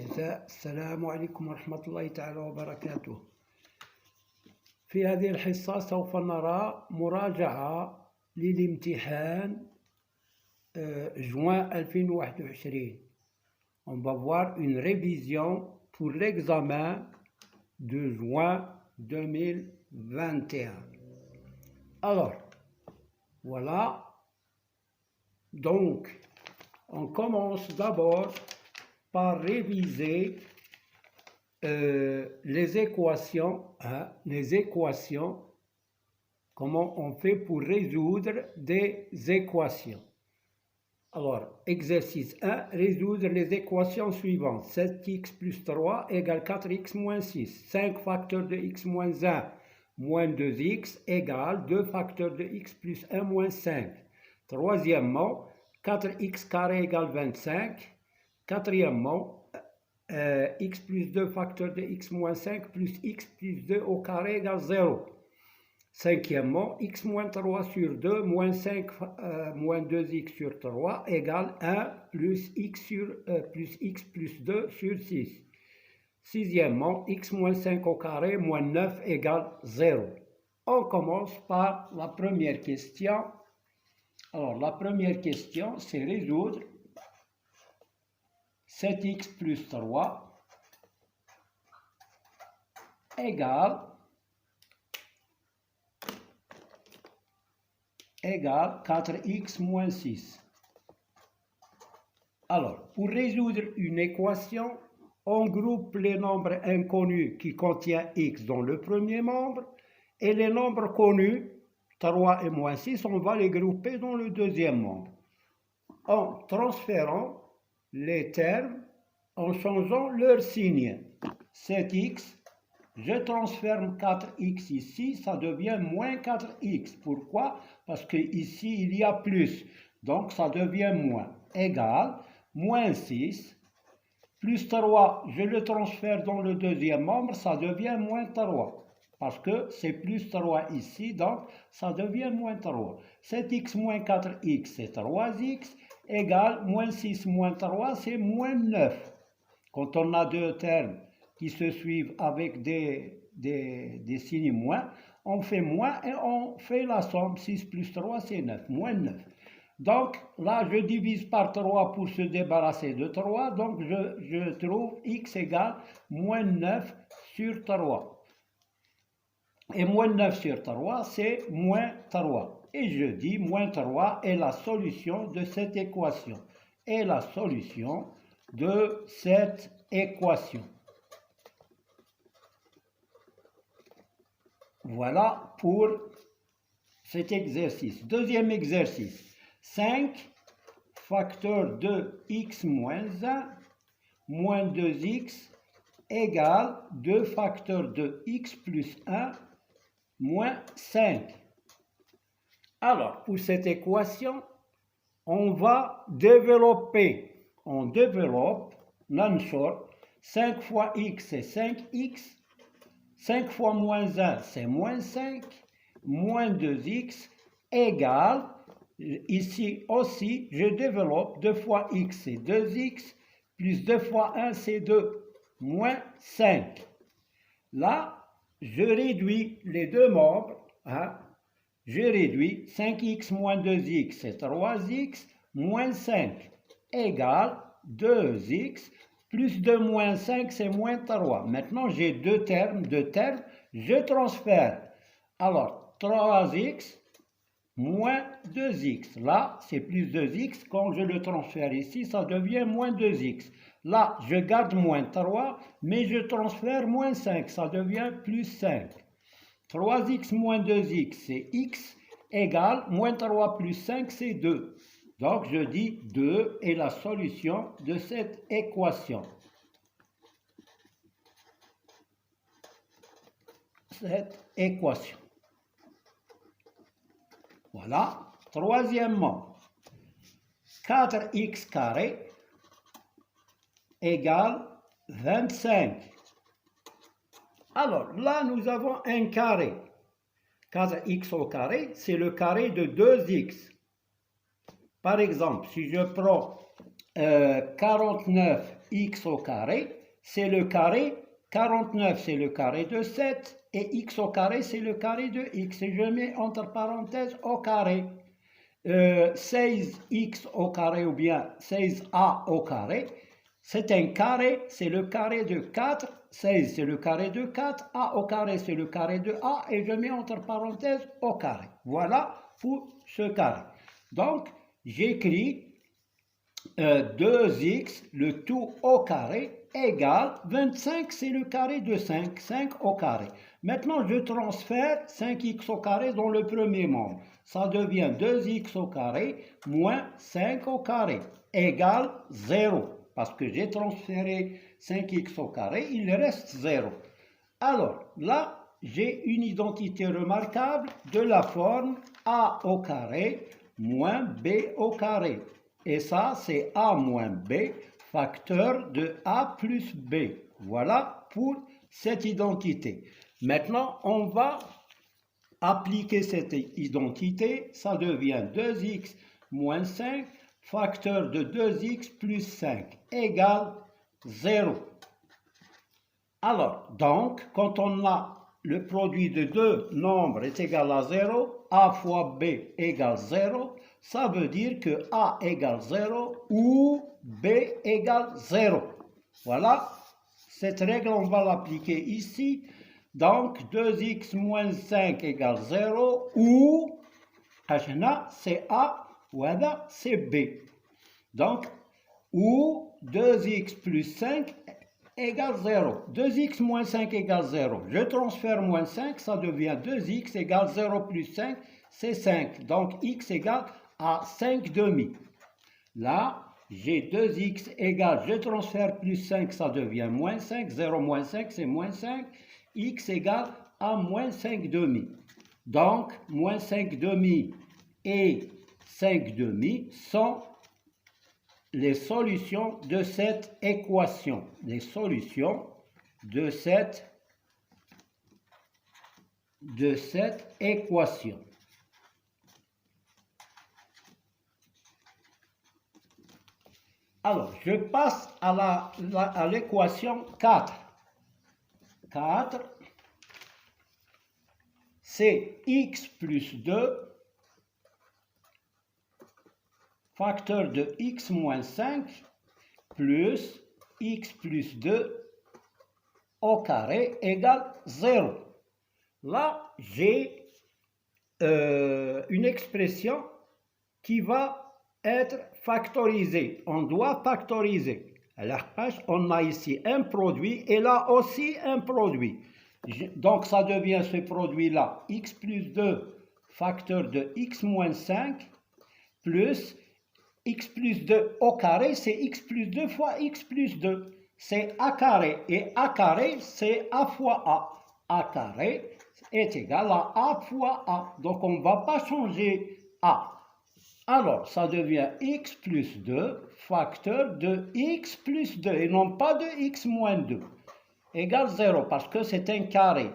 الأعزاء، السلام عليكم ورحمة الله تعالى وبركاته. في هذه الحصة سوف نرى مراجعة للامتحان juin 2021. On va voir une révision pour l'examen de juin 2021. Alors, voilà. Donc, on commence d'abord par réviser les équations, comment on fait pour résoudre des équations. Alors, exercice 1, résoudre les équations suivantes. 7x plus 3 égale 4x moins 6. 5 facteurs de x moins 1 moins 2x égale 2 facteurs de x plus 1 moins 5. Troisièmement, 4x carré égale 25. Quatrièmement, x plus 2 facteur de x moins 5 plus x plus 2 au carré égale 0. Cinquièmement, x moins 3 sur 2 moins 5 moins 2x sur 3 égale 1 plus x plus 2 sur 6. Sixièmement, x moins 5 au carré moins 9 égale 0. On commence par la première question. Alors, la première question, c'est résoudre 7x plus 3 égale 4x moins 6. Alors, pour résoudre une équation, on groupe les nombres inconnus qui contiennent x dans le premier membre et les nombres connus, 3 et moins 6, on va les grouper dans le deuxième membre. En transférant les termes, en changeant leur signe. 7x, je transfère 4x ici, ça devient moins 4x. Pourquoi? Parce que ici il y a plus, donc ça devient moins. Égal, moins 6, plus 3, je le transfère dans le deuxième membre, ça devient moins 3. Parce que c'est plus 3 ici, donc ça devient moins 3. 7x moins 4x, c'est 3x, égale moins 6 moins 3, c'est moins 9. Quand on a deux termes qui se suivent avec des signes moins, on fait moins et on fait la somme. 6 plus 3, c'est 9, moins 9. Donc là, je divise par 3 pour se débarrasser de 3, donc je trouve x égale moins 9 sur 3. Et moins 9 sur 3, c'est moins 3. Et je dis moins 3 est la solution de cette équation. Et la solution de cette équation. Voilà pour cet exercice. Deuxième exercice. 5 facteur de x moins 1 moins 2x égale 2 facteurs de x plus 1 moins 5. Alors, pour cette équation, on va développer. On développe, non short, 5 fois x c'est 5x, 5 fois moins 1 c'est moins 5, moins 2x égale, ici aussi, je développe 2 fois x c'est 2x, plus 2 fois 1 c'est 2, moins 5. Là, je réduis les deux membres, je réduis 5x moins 2x, c'est 3x, moins 5, égale 2x, plus 2 moins 5, c'est moins 3. Maintenant, j'ai deux termes, je transfère. Alors, 3x moins 2x. Là, c'est plus 2x. Quand je le transfère ici, ça devient moins 2x. Là, je garde moins 3, mais je transfère moins 5. Ça devient plus 5. 3x moins 2x, c'est x, égale moins 3 plus 5, c'est 2. Donc, je dis 2 est la solution de cette équation. Voilà. Troisièmement, 4x carré égale 25. Alors, là, nous avons un carré. 4x au carré, c'est le carré de 2x. Par exemple, si je prends 49 x au carré, c'est le carré, 49 c'est le carré de 7, et x au carré c'est le carré de x, et je mets entre parenthèses au carré. 16x au carré ou bien 16a au carré, c'est un carré, c'est le carré de 4, 16 c'est le carré de 4, a au carré c'est le carré de a, et je mets entre parenthèses au carré. Voilà pour ce carré. Donc, j'écris 2x, le tout au carré, égale 25, c'est le carré de 5, 5 au carré. Maintenant, je transfère 5x au carré dans le premier membre. Ça devient 2x au carré moins 5 au carré, égale 0. Parce que j'ai transféré 5x au carré, il reste 0. Alors, là, j'ai une identité remarquable de la forme a au carré moins b au carré. Et ça, c'est a moins b, facteur de a plus b. Voilà pour cette identité. Maintenant, on va appliquer cette identité. Ça devient 2x moins 5, facteur de 2x plus 5, égale 0. Alors, donc, quand on a le produit de deux nombres est égal à 0, a fois b égale 0, ça veut dire que a égale 0 ou b égale 0. Voilà, cette règle, on va l'appliquer ici. Donc, 2x moins 5 égale 0 ou, c'est a ou c'est b. Donc, ou 2x plus 5 égale 0. 2x moins 5 égale 0. Je transfère moins 5, ça devient 2x égale 0 plus 5, c'est 5. Donc, x égale à 5 demi. Là, j'ai 2x égale, je transfère plus 5, ça devient moins 5. 0 moins 5, c'est moins 5. X égale à moins 5 demi. Donc, moins 5 demi et 5 demi sont les solutions de cette équation. Les solutions de cette équation. Alors, je passe à l'équation 4. 4, c'est x plus 2, facteur de x moins 5, plus x plus 2 au carré égale 0. Là, j'ai une expression qui va être factorisée. On doit factoriser. Alors, on a ici un produit et là aussi un produit. Donc, ça devient ce produit-là, x plus 2, facteur de x moins 5, plus x plus 2 au carré, c'est x plus 2 fois x plus 2. C'est a carré. Et a carré, c'est a fois a. A carré est égal à a fois a. Donc, on ne va pas changer a. Alors, ça devient x plus 2, facteur de x plus 2, et non pas de x moins 2, égale 0, parce que c'est un carré.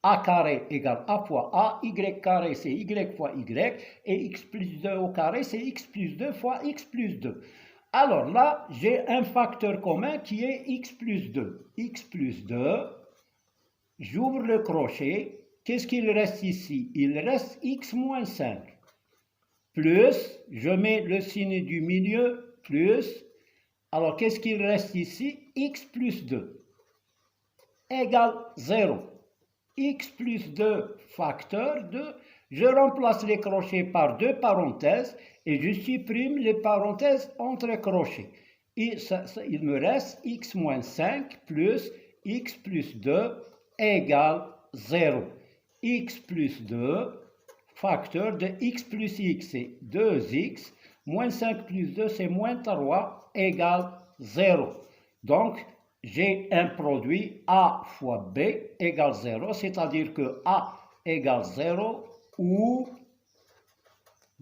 A carré égale a fois a, y carré c'est y fois y, et x plus 2 au carré c'est x plus 2 fois x plus 2. Alors là, j'ai un facteur commun qui est x plus 2. x plus 2, j'ouvre le crochet, qu'est-ce qu'il reste ici? Il reste x moins 5. Plus, je mets le signe du milieu, plus, alors qu'est-ce qu'il reste ici? X plus 2 égale 0. X plus 2 facteur de, je remplace les crochets par deux parenthèses et je supprime les parenthèses entre crochets. Il me reste x moins 5 plus x plus 2 égale 0. X plus 2 facteur de x plus x, c'est 2x, moins 5 plus 2, c'est moins 3, égale 0. Donc, j'ai un produit a fois b égale 0, c'est-à-dire que a égale 0 ou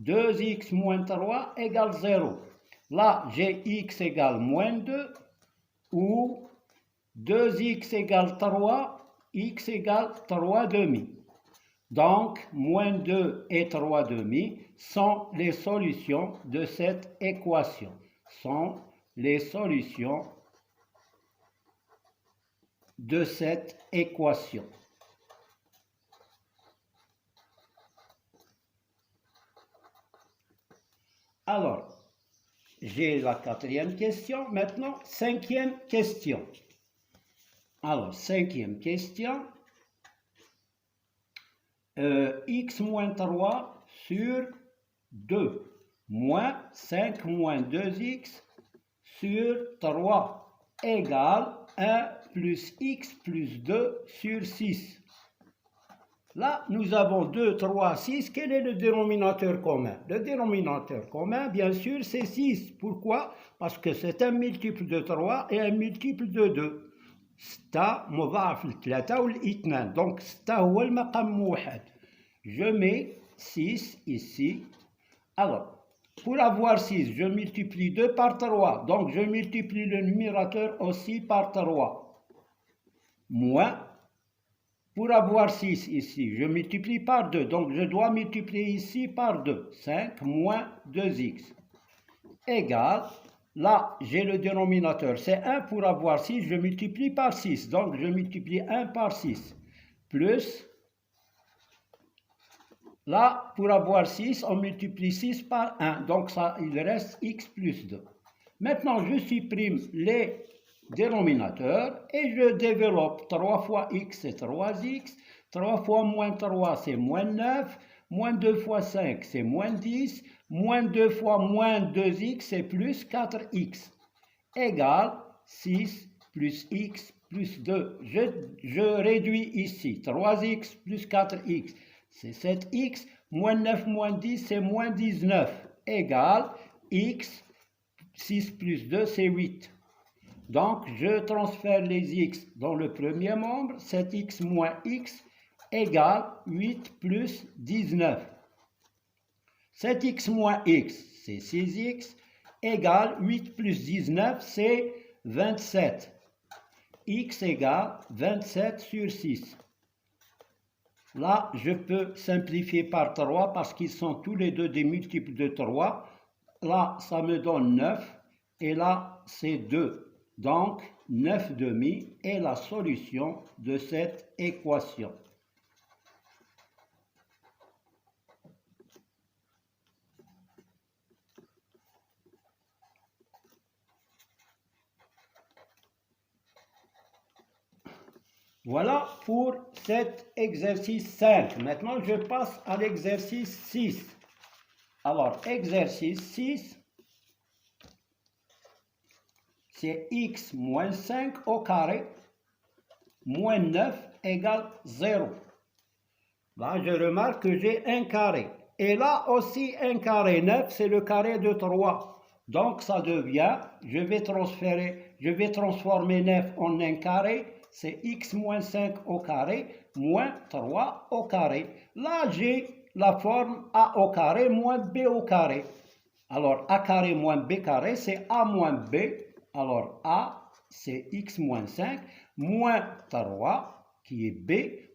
2x moins 3 égale 0. Là, j'ai x égale moins 2 ou 2x égale 3, x égale 3 demi. Donc, moins 2 et 3 demi sont les solutions de cette équation. Sont les solutions de cette équation. Alors, j'ai la quatrième question. Maintenant, cinquième question. Alors, cinquième question. X moins 3 sur 2 moins 5 moins 2x sur 3 égale 1 plus x plus 2 sur 6. Là, nous avons 2, 3, 6. Quel est le dénominateur commun? Le dénominateur commun, bien sûr, c'est 6. Pourquoi? Parce que c'est un multiple de 3 et un multiple de 2. ستة مضاعف لثلاثة والاثنان. Donc, ستة هو المقام موحد. Je mets 6 ici. Alors, pour avoir 6, je multiplie 2 par 3. Donc, je multiplie le numérateur aussi par 3. Moins, pour avoir 6 ici, je multiplie par 2. Donc, je dois multiplier ici par 2. 5 moins 2x égale, là, j'ai le dénominateur, c'est 1 pour avoir 6, je multiplie par 6. Donc, je multiplie 1 par 6. Plus, là, pour avoir 6, on multiplie 6 par 1. Donc, ça, il reste x plus 2. Maintenant, je supprime les dénominateurs et je développe 3 fois x, c'est 3x. 3 fois moins 3, c'est moins 9. Moins 2 fois 5, c'est moins 10. Moins 2 fois moins 2x, c'est plus 4x. Égale 6 plus x plus 2. Je réduis ici. 3x plus 4x, c'est 7x. Moins 9 moins 10, c'est moins 19. Égale x. 6 plus 2, c'est 8. Donc, je transfère les x dans le premier membre. 7x moins x égale 8 plus 19. 7x moins x, c'est 6x, égale 8 plus 19, c'est 27. X égale 27 sur 6. Là, je peux simplifier par 3 parce qu'ils sont tous les deux des multiples de 3. Là, ça me donne 9 et là, c'est 2. Donc, 9 demi est la solution de cette équation. Voilà pour cet exercice 5. Maintenant, je passe à l'exercice 6. Alors, exercice 6, c'est x moins 5 au carré, moins 9 égale 0. Là, je remarque que j'ai un carré. Et là aussi, un carré. 9, c'est le carré de 3. Donc, ça devient, je vais transformer 9 en un carré. C'est x moins 5 au carré moins 3 au carré. Là, j'ai la forme a au carré moins b au carré. Alors, a carré moins b carré, c'est a moins b. Alors, a, c'est x moins 5, moins 3, qui est b,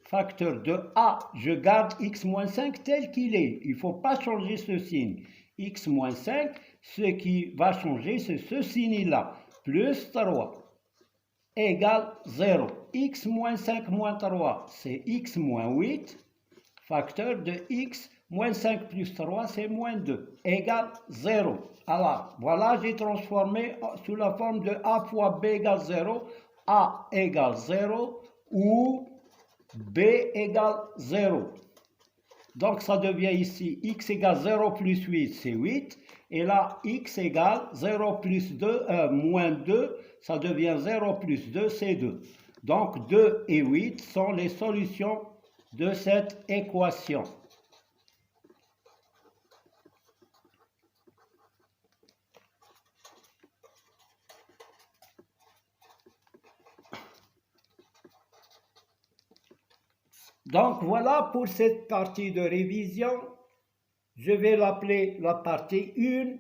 facteur de a. Je garde x moins 5 tel qu'il est. Il ne faut pas changer ce signe. X moins 5, ce qui va changer, c'est ce signe-là. Plus 3 égale 0. X moins 5 moins 3, c'est x moins 8. Facteur de x moins 5 plus 3, c'est moins 2. Égale 0. Alors, voilà, j'ai transformé sous la forme de a fois b égale 0. A égale 0 ou b égale 0. Donc, ça devient ici x égale 0 plus 8, c'est 8. Et là, x égale 0 plus 2, moins 2, ça devient 0 plus 2, c'est 2. Donc, 2 et 8 sont les solutions de cette équation. Donc, voilà pour cette partie de révision. Je vais l'appeler la partie 1.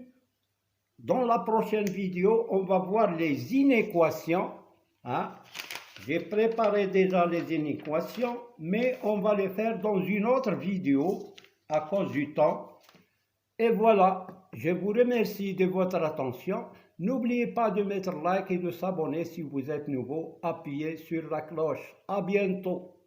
Dans la prochaine vidéo, on va voir les inéquations. J'ai préparé déjà les inéquations, mais on va les faire dans une autre vidéo à cause du temps. Et voilà, je vous remercie de votre attention. N'oubliez pas de mettre like et de s'abonner si vous êtes nouveau. Appuyez sur la cloche. À bientôt.